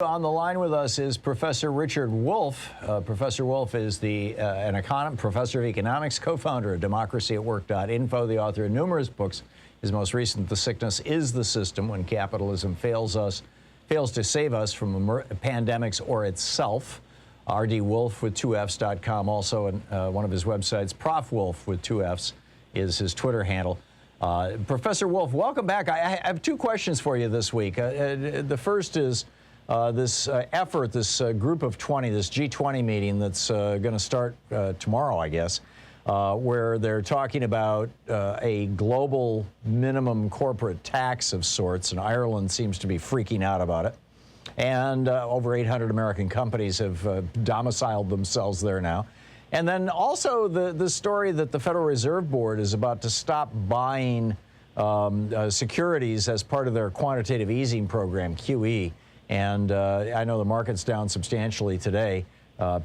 On the line with us is Professor Richard Wolff. Professor Wolff is an professor of economics, co-founder of democracyatwork.info, the author of numerous books. His most recent, The Sickness is the System, When Capitalism Fails to Save Us from Pandemics or Itself. rdwolff with 2fs.com. Also, one of his websites, Prof Wolff with 2fs, is his Twitter handle. Professor Wolff, welcome back. I have two questions for you this week. The first is this effort, this group of 20, this G20 meeting that's going to start tomorrow, I guess, where they're talking about a global minimum corporate tax of sorts, and Ireland seems to be freaking out about it. And over 800 American companies have domiciled themselves there now. And then also the story that the Federal Reserve Board is about to stop buying securities as part of their quantitative easing program, QE. And I know the market's down substantially today.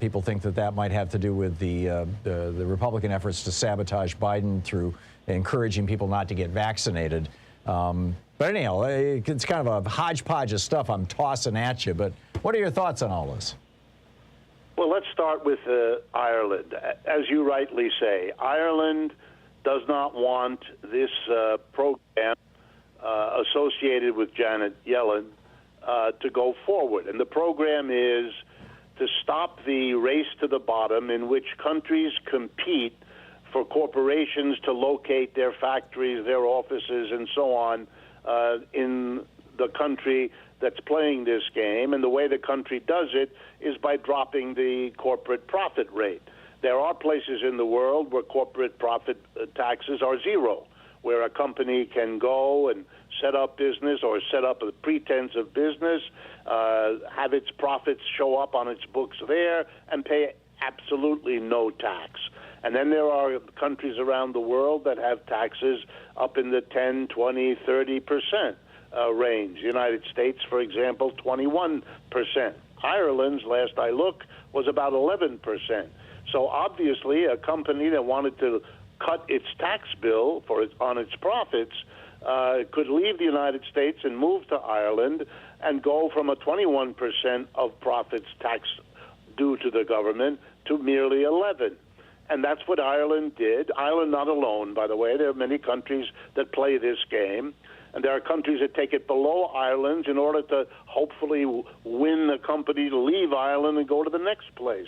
People think that might have to do with the Republican efforts to sabotage Biden through encouraging people not to get vaccinated. But anyhow, it's kind of a hodgepodge of stuff I'm tossing at you. But what are your thoughts on all this? Well, let's start with Ireland. As you rightly say, Ireland does not want this program associated with Janet Yellen to go forward. And the program is to stop the race to the bottom in which countries compete for corporations to locate their factories, their offices, and so on in the country that's playing this game. And the way the country does it is by dropping the corporate profit rate. There are places in the world where corporate profit taxes are zero, where a company can go and set up business or set up a pretense of business, have its profits show up on its books there, and pay absolutely no tax. And then there are countries around the world that have taxes up in the 10, 20, 30% range. The United States, for example, 21%. Ireland's, last I looked, was about 11%. So obviously a company that wanted to cut its tax bill on its profits could leave the United States and move to Ireland and go from a 21% of profits tax due to the government to merely 11%. And that's what Ireland did. Ireland not alone, by the way. There are many countries that play this game. And there are countries that take it below Ireland in order to hopefully win the company to leave Ireland and go to the next place.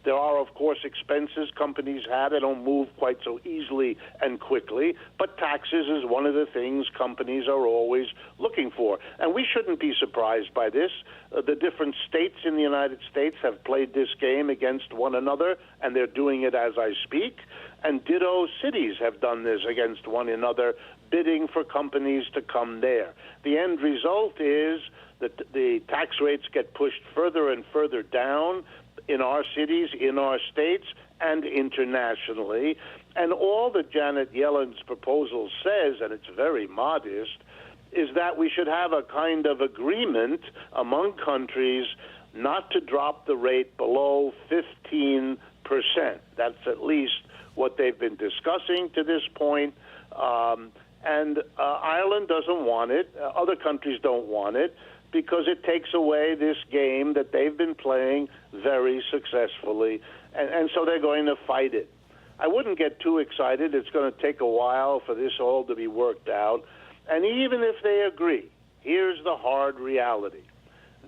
There are, of course, expenses companies have. They don't move quite so easily and quickly. But taxes is one of the things companies are always looking for. And we shouldn't be surprised by this. The different states in the United States have played this game against one another, and they're doing it as I speak. And ditto cities have done this against one another, bidding for companies to come there. The end result is that the tax rates get pushed further and further down in our cities, in our states, and internationally. And all that Janet Yellen's proposal says, and it's very modest, is that we should have a kind of agreement among countries not to drop the rate below 15%. That's at least what they've been discussing to this point. And Ireland doesn't want it. Other countries don't want it, because it takes away this game that they've been playing very successfully, and so they're going to fight it. I wouldn't get too excited. It's going to take a while for this all to be worked out. And even if they agree, here's the hard reality.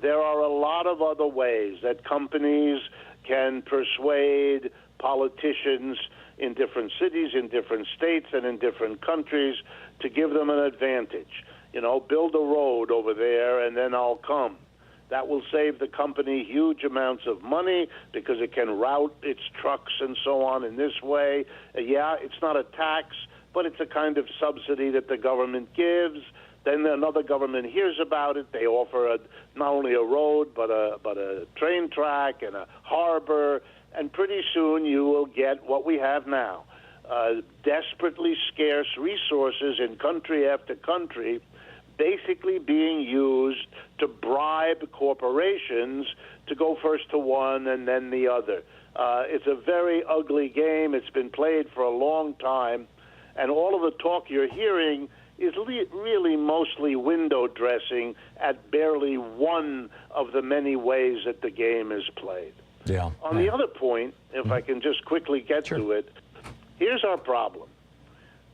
There are a lot of other ways that companies can persuade politicians in different cities, in different states, and in different countries to give them an advantage. You know, build a road over there and then I'll come. That will save the company huge amounts of money because it can route its trucks and so on in this way. Yeah, it's not a tax, but it's a kind of subsidy that the government gives. Then another government hears about it. They offer not only a road, but a train track and a harbor. And pretty soon you will get what we have now, desperately scarce resources in country after country, basically being used to bribe corporations to go first to one and then the other. It's a very ugly game. It's been played for a long time. And all of the talk you're hearing is really mostly window dressing at barely one of the many ways that the game is played. Yeah. On the other point, if I can just quickly get to it, here's our problem.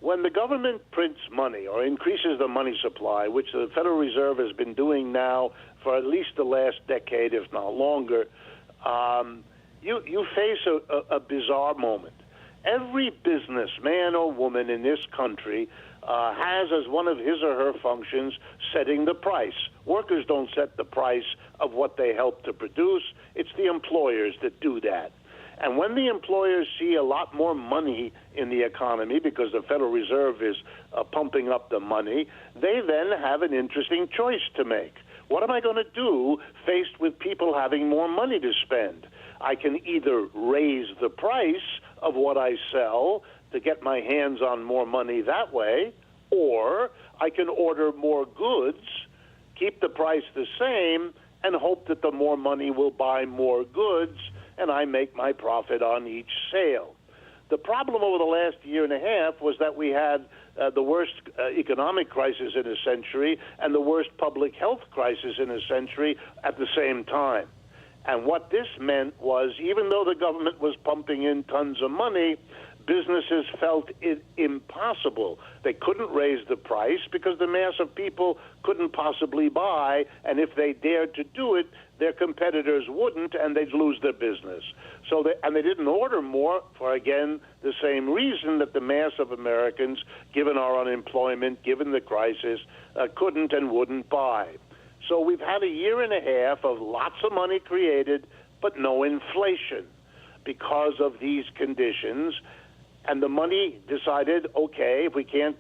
When the government prints money or increases the money supply, which the Federal Reserve has been doing now for at least the last decade, if not longer, you face a bizarre moment. Every business, man or woman in this country, has as one of his or her functions setting the price. Workers don't set the price of what they help to produce. It's the employers that do that. And when the employers see a lot more money in the economy because the Federal Reserve is pumping up the money, they then have an interesting choice to make. What am I going to do faced with people having more money to spend? I can either raise the price of what I sell to get my hands on more money that way, or I can order more goods, keep the price the same, and hope that the more money will buy more goods, and I make my profit on each sale. The problem over the last year and a half was that we had the worst economic crisis in a century and the worst public health crisis in a century at the same time. And what this meant was, even though the government was pumping in tons of money, businesses felt it impossible. They couldn't raise the price because the mass of people couldn't possibly buy, and if they dared to do it, their competitors wouldn't, and they'd lose their business. So they didn't order more for, again, the same reason that the mass of Americans, given our unemployment, given the crisis, couldn't and wouldn't buy. So we've had a year and a half of lots of money created, but no inflation because of these conditions. And the money decided, okay, if we can't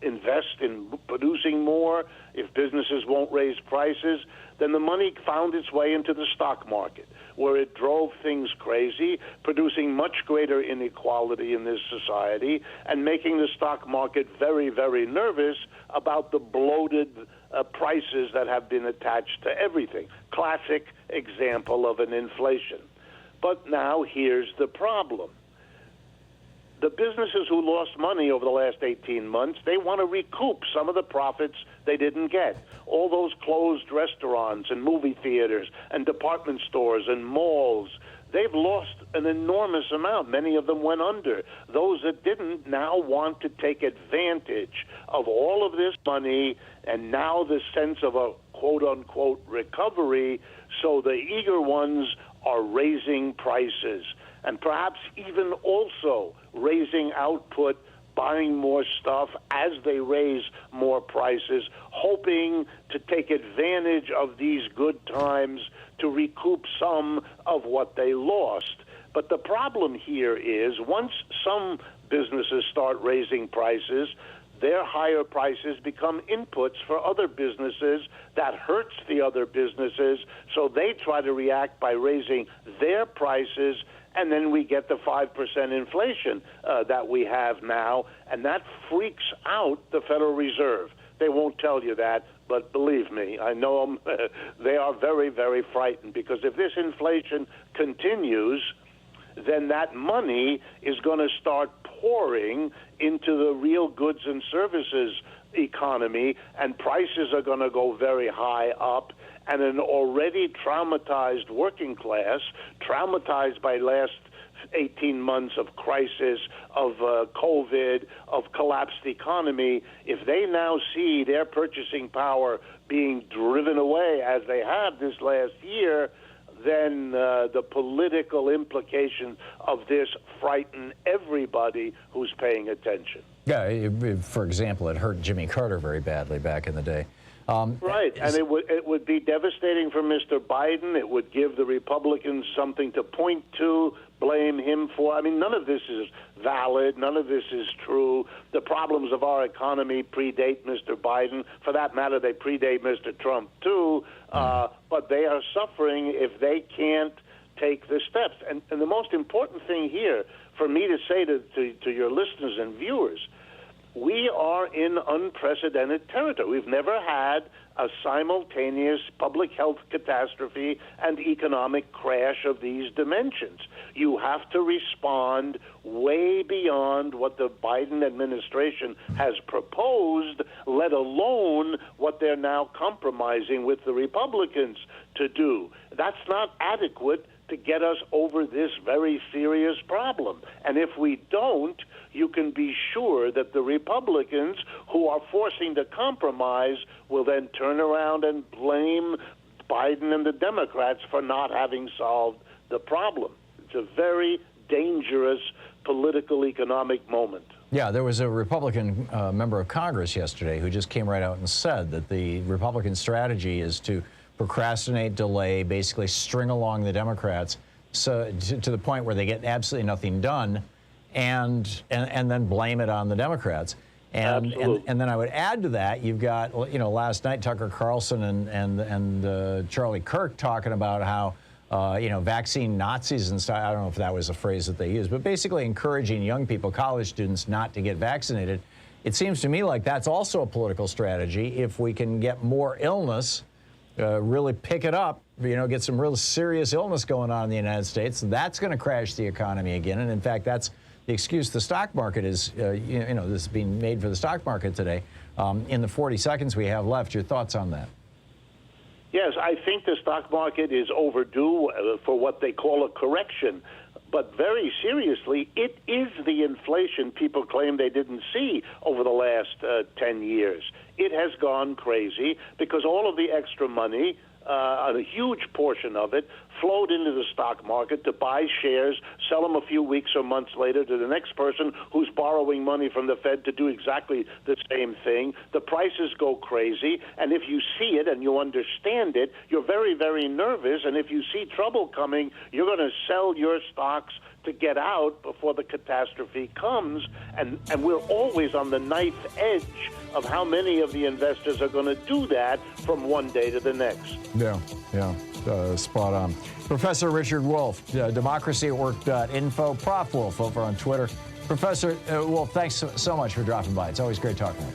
invest in producing more, if businesses won't raise prices, then the money found its way into the stock market, where it drove things crazy, producing much greater inequality in this society and making the stock market very, very nervous about the bloated prices that have been attached to everything. Classic example of an inflation. But now here's the problem. The businesses who lost money over the last 18 months, they want to recoup some of the profits they didn't get. All those closed restaurants and movie theaters and department stores and malls, they've lost an enormous amount. Many of them went under. Those that didn't now want to take advantage of all of this money and now the sense of a quote-unquote recovery, so the eager ones are raising prices and perhaps even also raising output, buying more stuff as they raise more prices, hoping to take advantage of these good times to recoup some of what they lost. But the problem here is once some businesses start raising prices, their higher prices become inputs for other businesses. That hurts the other businesses, so they try to react by raising their prices, and then we get the 5% inflation that we have now, and that freaks out the Federal Reserve. They won't tell you that, but believe me, I know them. They are very, very frightened, because if this inflation continues, then that money is going to start pouring into the real goods and services economy, and prices are going to go very high up, and an already traumatized working class, traumatized by last 18 months of crisis, of COVID, of collapsed economy, if they now see their purchasing power being driven away as they have this last year, then the political implications of this frighten everybody who's paying attention. Yeah, for example, it hurt Jimmy Carter very badly back in the day. Right, and it would be devastating for Mr. Biden. It would give the Republicans something to point to, blame him for. I mean, none of this is valid. None of this is true. The problems of our economy predate Mr. Biden. For that matter, they predate Mr. Trump, too. But they are suffering if they can't take the steps. And the most important thing here for me to say to your listeners and viewers, we are in unprecedented territory. We've never had a simultaneous public health catastrophe and economic crash of these dimensions. You have to respond way beyond what the Biden administration has proposed, let alone what they're now compromising with the Republicans to do. That's not adequate to get us over this very serious problem. And if we don't, you can be sure that the Republicans who are forcing the compromise will then turn around and blame Biden and the Democrats for not having solved the problem. It's a very dangerous political economic moment. Yeah, there was a Republican member of Congress yesterday who just came right out and said that the Republican strategy is to procrastinate, delay, basically string along the Democrats so to the point where they get absolutely nothing done, and then blame it on the Democrats. And then I would add to that, you've got, last night Tucker Carlson and Charlie Kirk talking about how vaccine Nazis and stuff. I don't know if that was a phrase that they used, but basically encouraging young people, college students, not to get vaccinated. It seems to me like that's also a political strategy. If we can get more illness, really pick it up, get some real serious illness going on in the United States, that's going to crash the economy again. And in fact, that's the excuse the stock market is, this is being made for the stock market today. In the 40 seconds we have left, your thoughts on that? Yes, I think the stock market is overdue for what they call a correction. But very seriously, it is the inflation people claim they didn't see over the last 10 years. It has gone crazy because all of the extra money, a huge portion of it, flowed into the stock market to buy shares, sell them a few weeks or months later to the next person who's borrowing money from the Fed to do exactly the same thing. The prices go crazy, and if you see it and you understand it, you're very, very nervous, and if you see trouble coming, you're going to sell your stocks to get out before the catastrophe comes, and we're always on the knife edge of how many of the investors are going to do that from one day to the next. Yeah, spot on. Professor Richard Wolff, democracyatwork.info, Prof. Wolff over on Twitter. Professor Wolff, thanks so much for dropping by. It's always great talking to you.